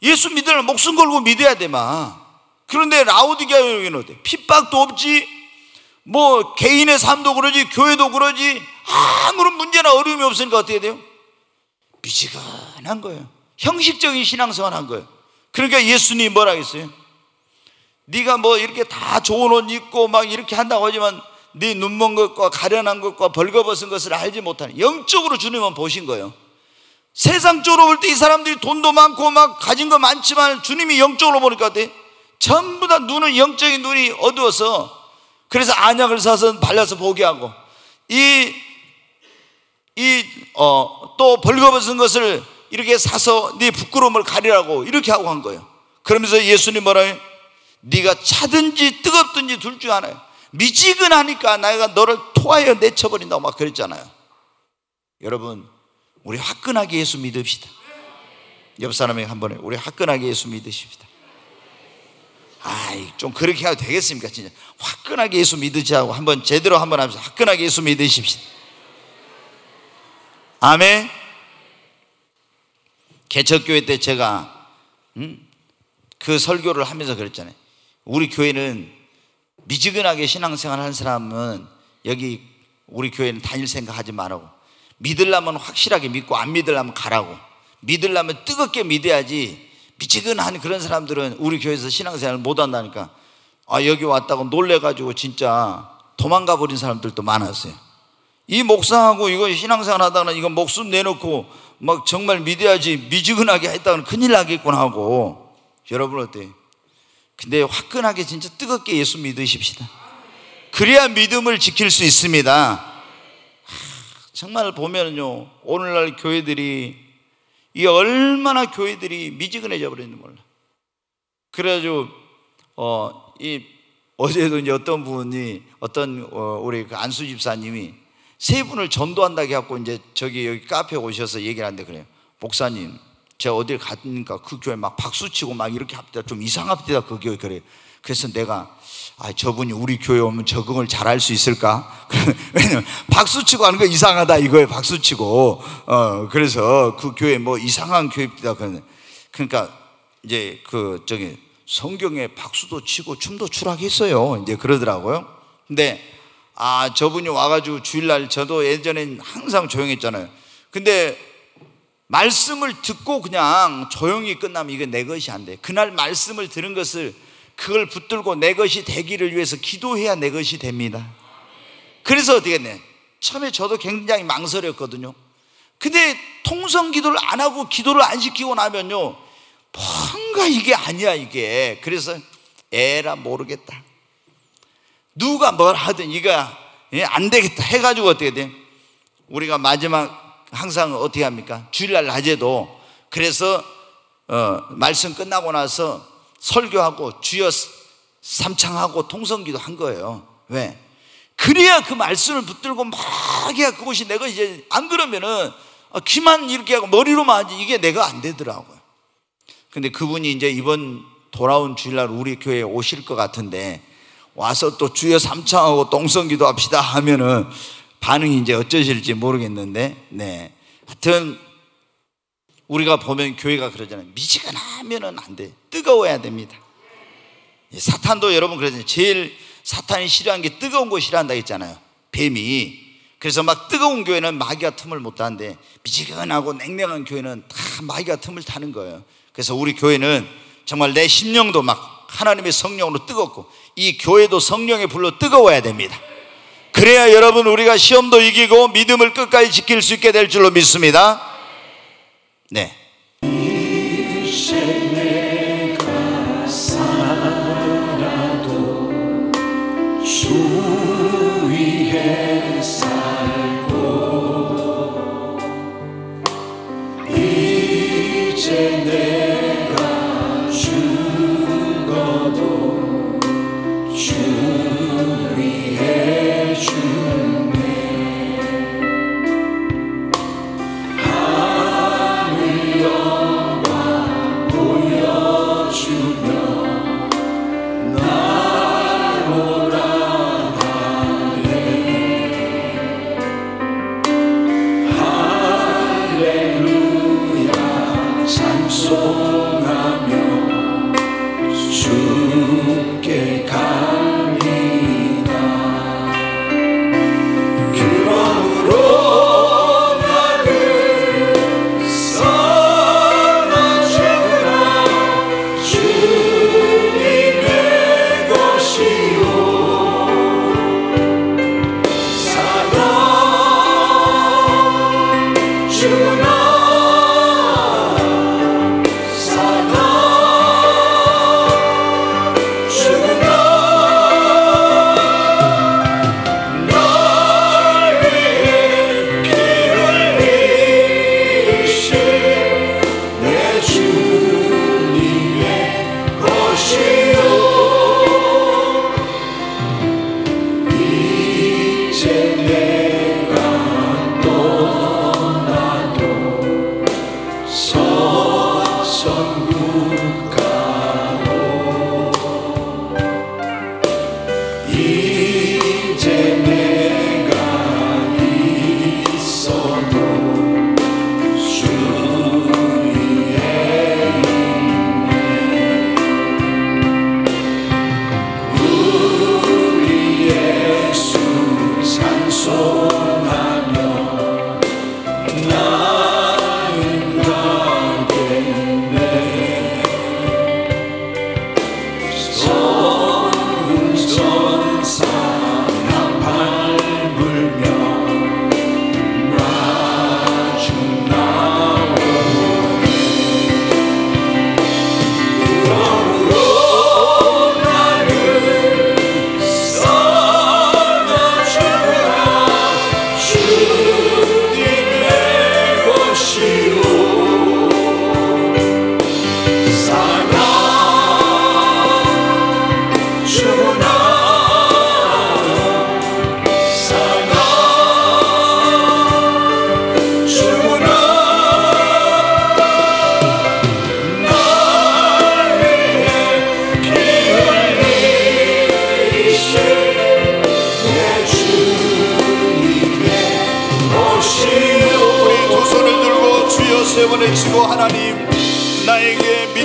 예수 믿으려면 목숨 걸고 믿어야 돼 막. 그런데 라오디게아 교회는 어때요? 핍박도 없지, 뭐 개인의 삶도 그러지, 교회도 그러지, 아무런 문제나 어려움이 없으니까 어떻게 돼요? 미지근한 거예요. 형식적인 신앙생활 한 거예요. 그러니까 예수님이 뭐라 했어요? 네가 뭐 이렇게 다 좋은 옷 입고 막 이렇게 한다고 하지만 네 눈먼 것과 가련한 것과 벌거벗은 것을 알지 못하는, 영적으로 주님은 보신 거예요. 세상적으로 볼 때 이 사람들이 돈도 많고 막 가진 거 많지만 주님이 영적으로 보니까 어때? 전부 다 눈은, 영적인 눈이 어두워서, 그래서 안약을 사서 발라서 보게 하고 또 벌거벗은 것을 이렇게 사서 네 부끄러움을 가리라고 이렇게 하고 한 거예요. 그러면서 예수님 뭐라 해요? 네가 차든지 뜨겁든지 둘 중 하나예요. 미지근하니까 내가 너를 토하여 내쳐버린다고 막 그랬잖아요. 여러분, 우리 화끈하게 예수 믿읍시다. 옆 사람에게 한 번에 우리 화끈하게 예수 믿으십시다. 아이, 좀 그렇게 해도 되겠습니까? 진짜 화끈하게 예수 믿으시라고 한번 제대로 한번 하면서 화끈하게 예수 믿으십시다. 아멘. 개척교회 때 제가 그 설교를 하면서 그랬잖아요. 우리 교회는 미지근하게 신앙생활 하는 사람은 여기 우리 교회는 다닐 생각 하지 말라고. 믿으려면 확실하게 믿고 안 믿으려면 가라고. 믿으려면 뜨겁게 믿어야지. 미지근한 그런 사람들은 우리 교회에서 신앙생활 못 한다니까. 여기 왔다고 놀래가지고 진짜 도망가 버린 사람들도 많았어요. 이 목사하고 이거 신앙생활 하다가 이거 목숨 내놓고 막 정말 믿어야지 미지근하게 했다가는 큰일 나겠구나 하고. 여러분 어때요? 근데 화끈하게 진짜 뜨겁게 예수 믿으십시다. 그래야 믿음을 지킬 수 있습니다. 정말 보면요, 오늘날 교회들이 이게 얼마나 교회들이 미지근해져 버리는지 몰라. 그래가지고 어제도 이제 어떤 분이 우리 그 안수 집사님이 세 분을 전도한다고 해갖고 이제 여기 카페에 오셔서 얘기를 하는데 그래요. 목사님, 제가 어딜 가니까 그 교회 막 박수치고 막 이렇게 합니다. 좀 이상합니다. 그 교회 그래요. 그래서 내가 저분이 우리 교회 오면 적응을 잘할 수 있을까? 왜냐면 박수치고 하는 거 이상하다 이거예요. 박수치고. 그래서 그 교회 뭐 이상한 교회입니다. 그러니까 이제 성경에 박수도 치고 춤도 추락했어요. 이제 그러더라고요. 근데 저분이 와가지고 주일날, 저도 예전엔 항상 조용했잖아요. 근데 말씀을 듣고 그냥 조용히 끝나면 이게 내 것이 안 돼. 그날 말씀을 들은 것을 그걸 붙들고 내 것이 되기를 위해서 기도해야 내 것이 됩니다. 그래서 어떻게 했네, 처음에 저도 굉장히 망설였거든요. 근데 통성 기도를 안 하고 기도를 안 시키고 나면요, 뭔가 이게 아니야 이게. 그래서 에라 모르겠다, 누가 뭘 하든 이거 안 되겠다 해가지고 어떻게 돼, 우리가 마지막 항상 어떻게 합니까? 주일날 낮에도 그래서 말씀 끝나고 나서 설교하고 주여 삼창하고 통성기도 한 거예요. 왜? 그래야 그 말씀을 붙들고 막 해야 그것이 내가 이제, 안 그러면은 귀만 이렇게 하고 머리로만 하지 이게 내가 안 되더라고요. 근데 그분이 이제 이번 돌아온 주일날 우리 교회에 오실 것 같은데, 와서 또 주여 삼창하고 통성기도 합시다 하면은 반응이 이제 어쩌실지 모르겠는데, 네. 하여튼 우리가 보면 교회가 그러잖아요. 미지근하면은 안 돼. 뜨거워야 됩니다. 사탄도 여러분 그러잖아요. 제일 사탄이 싫어하는 게 뜨거운 거 싫어한다 했잖아요. 뱀이. 그래서 막 뜨거운 교회는 마귀가 틈을 못 타는데, 미지근하고 냉랭한 교회는 다 마귀가 틈을 타는 거예요. 그래서 우리 교회는 정말 내 심령도 막 하나님의 성령으로 뜨겁고, 이 교회도 성령의 불로 뜨거워야 됩니다. 그래야 여러분 우리가 시험도 이기고 믿음을 끝까지 지킬 수 있게 될 줄로 믿습니다. 네. 이제 내가 살아도 주 위에 살고, 이제 내가 죽어도 주 위에 주네. 하늘 영광 보여주며 나로라 하네. 할렐루야 찬송하며 주께 갈리나. 그러므로 나를 사랑하시라 주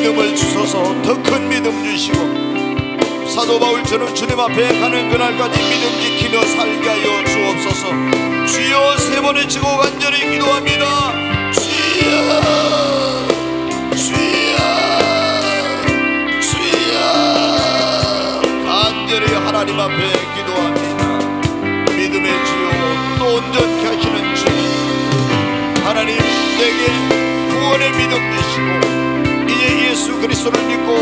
믿음을 주셔서 더 큰 믿음 주시고 사도 바울처럼 주님 앞에 가는 그날까지 믿음 지키며 살게 하여 주옵소서. 주여 세 번 외치고 간절히 기도합니다. 주여 주여 주여. 간절히 하나님 앞에 기도합니다. 믿음의 주요 또 온전케 하시는 주님, 하나님 내게 구원의 믿음 주시고 이제 예수 그리스도를 믿고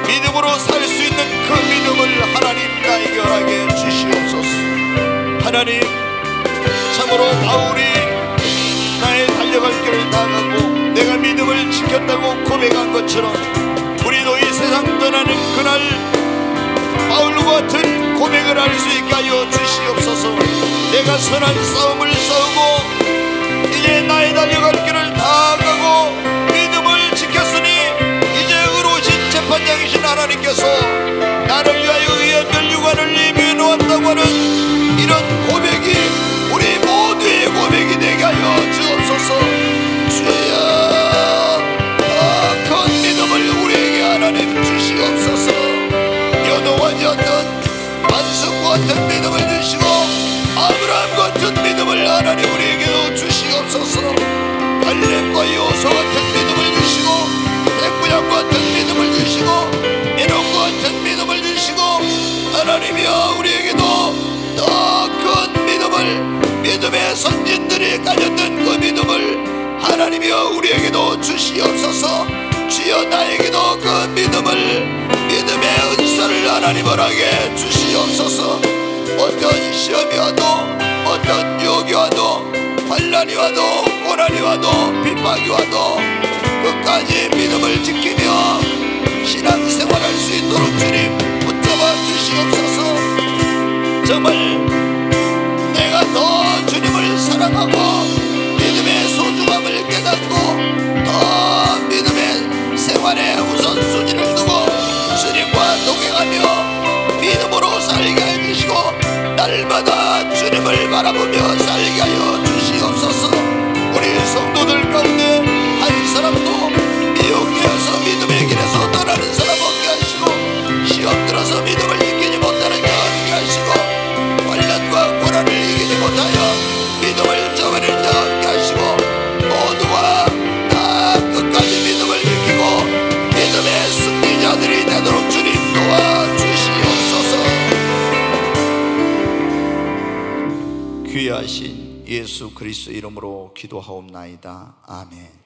믿음으로 살 수 있는 그 믿음을 하나님 나에게 허락해 주시옵소서. 하나님 참으로 바울이 나의 달려갈 길을 다가고 내가 믿음을 지켰다고 고백한 것처럼 우리도 이 세상 떠나는 그날 바울과 같은 고백을 할 수 있게 하여 주시옵소서. 내가 선한 싸움을 싸우고 이제 나의 달려갈 길을 다가고 믿음을 지켰으니 이제 의로우신 재판장이신 하나님께서 나를 위하여 의의 면류관을 예비해 놓았다고 하는 이런 고백이 우리 모두의 고백이 되게 하여 주옵소서. 주여 큰 믿음을 우리에게 하나님 주시옵소서. 여호와 같은 반석과 같은 믿음을 주시고 아브라함 같은 믿음을 하나님 우리에게도 주시옵소서. 갈렙과 여호수아 같은 믿음을 주시고 백부장 같은 믿음을 주시고 에녹과 같은 믿음을 주시고 하나님이여 우리에게도 더 큰 믿음을, 믿음의 선진들이 가졌던 그 믿음을 하나님이여 우리에게도 주시옵소서. 주여 나에게도 그 믿음을, 믿음의 은사를 하나님 허락해 주시옵소서. 어떤 시험이 와도 어떤 유혹이 와도 환난이 와도 고난이 와도 핍박이 와도 끝까지 믿음을 지키며 신앙생활할 수 있도록 주님 붙잡아 주시옵소서. 정말 내가 더 주님을 사랑하고 믿음의 소중함을 깨닫고 더 믿음의 생활에 우선순위를 두고 주님과 동행하며 믿음으로 살게 해주시고 날마다 주님을 바라보며 살게 하여 주시옵소서. 우리 성도들 가운데 한 사람도 미혹되어서 믿음의 길에서 떠나는 사람 없게 하시고 시험 들어서 믿음을 지키지 못하는 자 없게 하시고 환난과 고난을 이기지 못하여 믿음을 저버릴 자 없게 하시고 모두가 다 끝까지 믿음을 지키고 믿음의 승리자들이 되도록 주님 도와주시옵소서. 귀하신 예수 그리스도 이름으로 기도하옵나이다. 아멘.